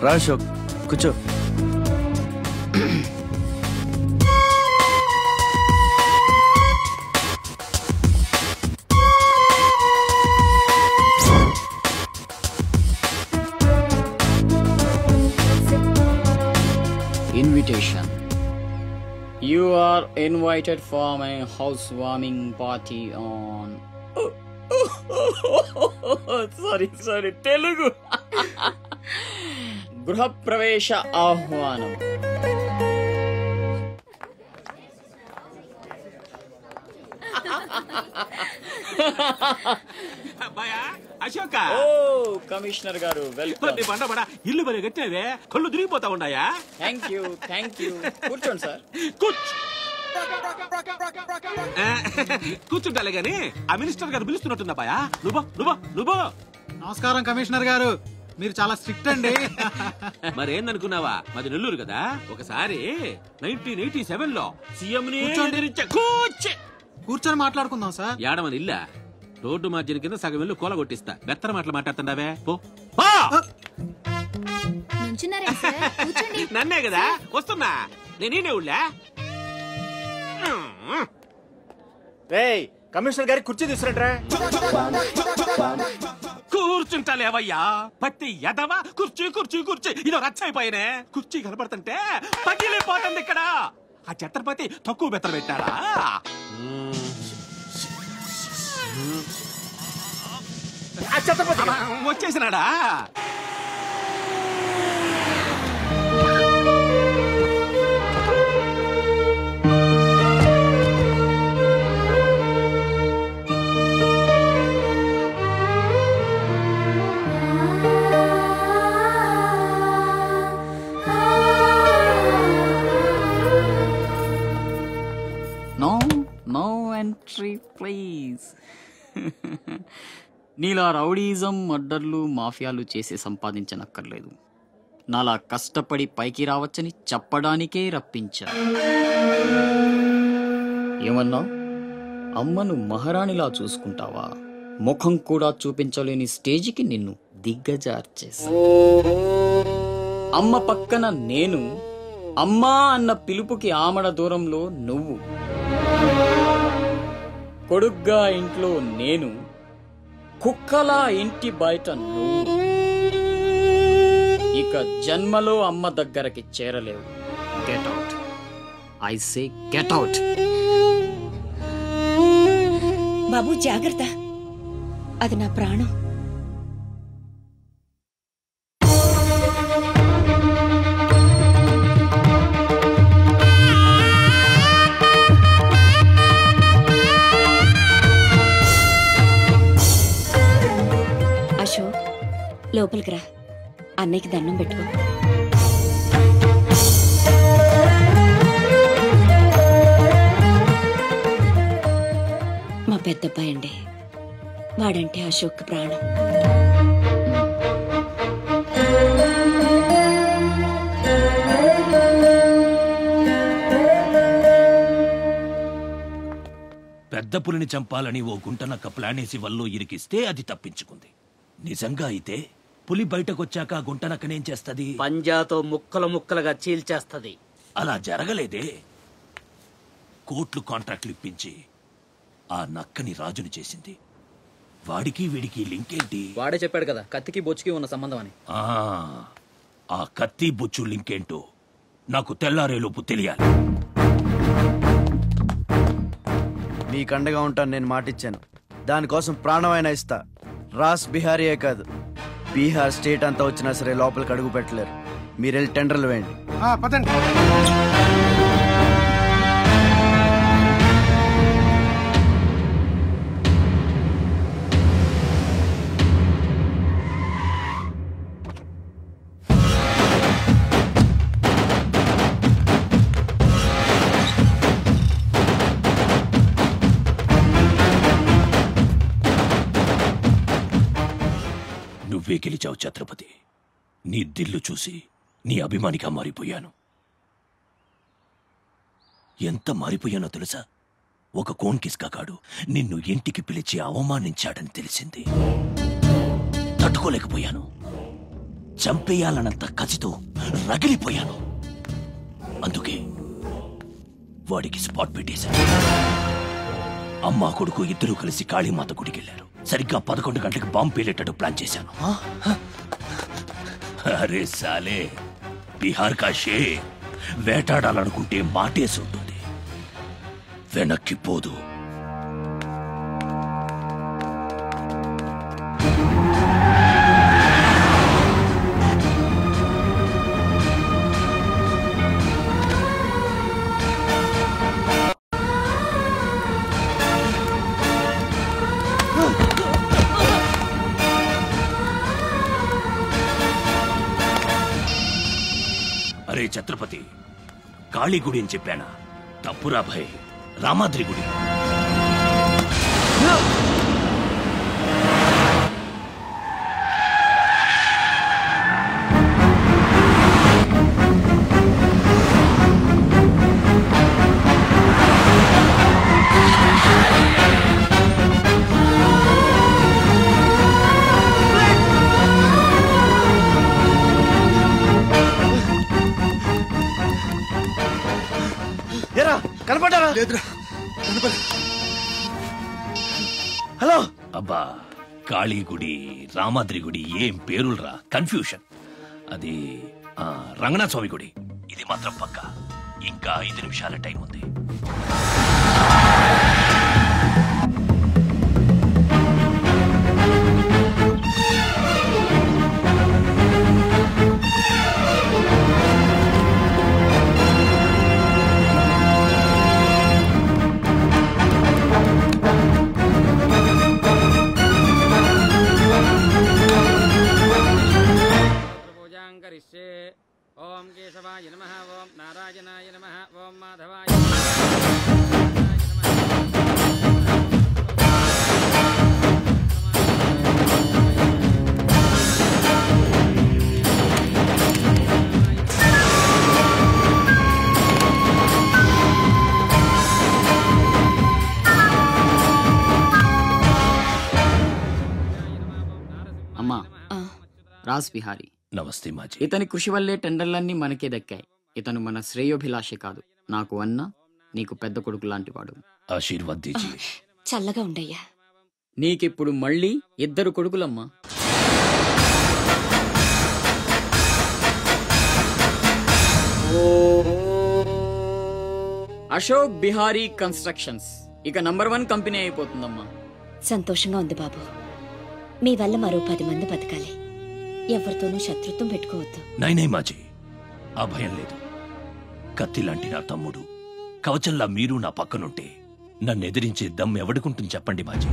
రా అశోక్, కూర్చో. Invitation. You are invited for my housewarming party on... sorry, Telugu. గృహప్రవేశ ఆహ్వానం. Ashoka, commissioner గారు వెల్కమ్. ఇల్లు మరి కట్టినవే, కళ్ళు తిరిగిపోతా ఉన్నాయా? థ్యాంక్ యూ కూర్చోండి సార్. కూర్చుంటాలే గాని ఆ మినిస్టర్ గారు పిలుస్తున్నట్టుందా బాయా? నువ్వు నమస్కారం కమిషనర్ గారు, మీరు చాలా స్ట్రిక్ట్ అండి. మరేందనుకున్నావా, మాది నెల్లూరు కదా. ఒకసారి 1987 లో సీఎం కూర్చొని మాట్లాడుకుందాం సార్. ఏడమది ఇల్లా, రోడ్డు మార్జిన్ కింద సగం ఇల్లు కూల కొట్టిస్తా. బెత్తర మాటలు మాట్లాడుతుండవే, పో. నన్నే కదా వస్తున్నా, నేనే ఊళ్ళా. కమిషనర్ గారి కుర్చీ తీసుకురంట్రా. కూర్చుంటాలేవయ్యా, పత్తి ఎదవా. కుర్చీ ఇదో రచ్చైపోయినే. కుర్చీ కనపడుతుంటే పగిలిపోతుంది ఇక్కడ. ఆ ఛత్రపతి తక్కువ బెత్తర పెట్టాడా? వచ్చేసినాడా? No entry please. Neela rowdyism, మర్డర్లు, మాఫియాలు చేసి సంపాదించనక్కర్లేదు. నాలా కష్టపడి పైకి రావచ్చని చెప్పడానికే రప్పించా. ఏమన్నా అమ్మను మహారాణిలా చూసుకుంటావా? ముఖం కూడా చూపించలేని స్టేజికి నిన్ను దిగ్గజార్చేసా. అమ్మ పక్కన నేను, అమ్మా అన్న పిలుపుకి ఆమడ దూరంలో నువ్వు. కొడుగ్గా ఇంట్లో నేను, కుక్కలా ఇంటి బయట నువ్వు. ఇక జన్మలో అమ్మ దగ్గరకి చేరలేవు. Get out, I say get out. బాబు జాగ్రత్త, అది నా ప్రాణం. లోపలికి రా, అన్నయ్యకి దండం పెట్టుకో. మా పెద్దబ్బాయి అండి, వాడంటే అశోక్ ప్రాణం. పెద్ద పులిని చంపాలని ఓ గుంటనక్క ప్లానేసి వల్లో ఇరికిస్తే అది తప్పించుకుంది. నిజంగా అయితే పులి బయటకొచ్చాక గుంటనక్కనేం చేస్తది? పంజాతో ముక్కలుగా చీల్చేస్తది. అలా జరగలేదే. కోట్లు కాంట్రాక్ట్లు ఇప్పించి ఆ నక్కని రాజుని చేసింది. వాడికి వీడికి లింక్ ఏంటి? వాడే చెప్పాడు కదా, కత్తికి బొచ్చుకి ఉన్న సంబంధం అని. ఆ కత్తి బొచ్చు లింక్ ఏంటో నాకు తెల్లారేలోపు తెలియాలి. మీకండగా ఉంటాను, నేను మాటిచ్చాను. దానికోసం ప్రాణమైనా ఇస్తా. రాస్ బిహారీయే కాదు, బీహార్ స్టేట్ అంతా వచ్చినా సరే లోపలికి అడుగు పెట్టలేరు. మీరెళ్ళి టెండర్లు వేయండి. పదండి. నువ్వే గెలిచావు ఛత్రపతి. నీ దిల్లు చూసి నీ అభిమానిగా మారిపోయాను. ఎంత మారిపోయానో తెలుసా? ఒక కోన్ కిస్కాగాడు నిన్ను ఇంటికి పిలిచి అవమానించాడని తెలిసింది. తట్టుకోలేకపోయాను. చంపేయాలన్నంత కసితో రగిలిపోయాను. అందుకే వాడికి స్పాట్ పెట్టేశాను. అమ్మా కొడుకు ఇద్దరూ కలిసి కాళీమాత గుడికెళ్లారు. సరిగ్గా 11 గంటలకు బాంబు పేలేటట్టు ప్లాన్ చేశాను. అరే సాలే, బీహార్ కా షేర్ వేటాడాలనుకుంటే మాటేసి ఉంటుంది, వెనక్కి పోదు. అరే ఛత్రపతి, కాళీ గుడి అని చెప్పానా? తప్పురా భయ్, రామాద్రి గుడి. కనపడ్డారా? హలో. అబ్బా, కాళీ గుడి, రామాద్రి గుడి ఏం పేరులరా, కన్ఫ్యూషన్. అది రంగనాథ స్వామి గుడి. ఇది మాత్రం పక్కా. ఇంకా 5 నిమిషాల టైం ఉంది. ఓం కేశవాయ నమః, ఓం నారాయణాయ నమః, ఓం మాధవాయ అమ్మా, రాస్ బిహారీ. నమస్తే మాజీ. ఇతని కృషి వల్లే టెండర్లన్నీ మనకే దక్కాయి. ఇతను మన శ్రేయోభిలాషే కాదు, నాకు అన్న, నీకు పెద్ద కొడుకు లాంటి వాడు. ఆశీర్వాద్ దీజీ. చల్లగా ఉండయ్యా. నీకిప్పుడు మళ్ళీ 2 కొడుకులమ్మా. అశోక్ బిహారీ కన్స్ట్రక్షన్స్ ఇక నంబర్ 1 కంపెనీ అయిపోతుందమ్మా. సంతోషంగా ఉంది బాబు. మీ వల్ల మరో 10 మంది బతకాలి. ఎవరితోనూ శత్రుత్వం పెట్టుకోవద్దు. నై మాజీ, ఆ భయం లేదు. కత్తి లాంటి నా తమ్ముడు, కవచంలా మీరు నా పక్కనుంటే నన్ను ఎదిరించే దమ్ ఎవడుకుంటుంది చెప్పండి మాజీ.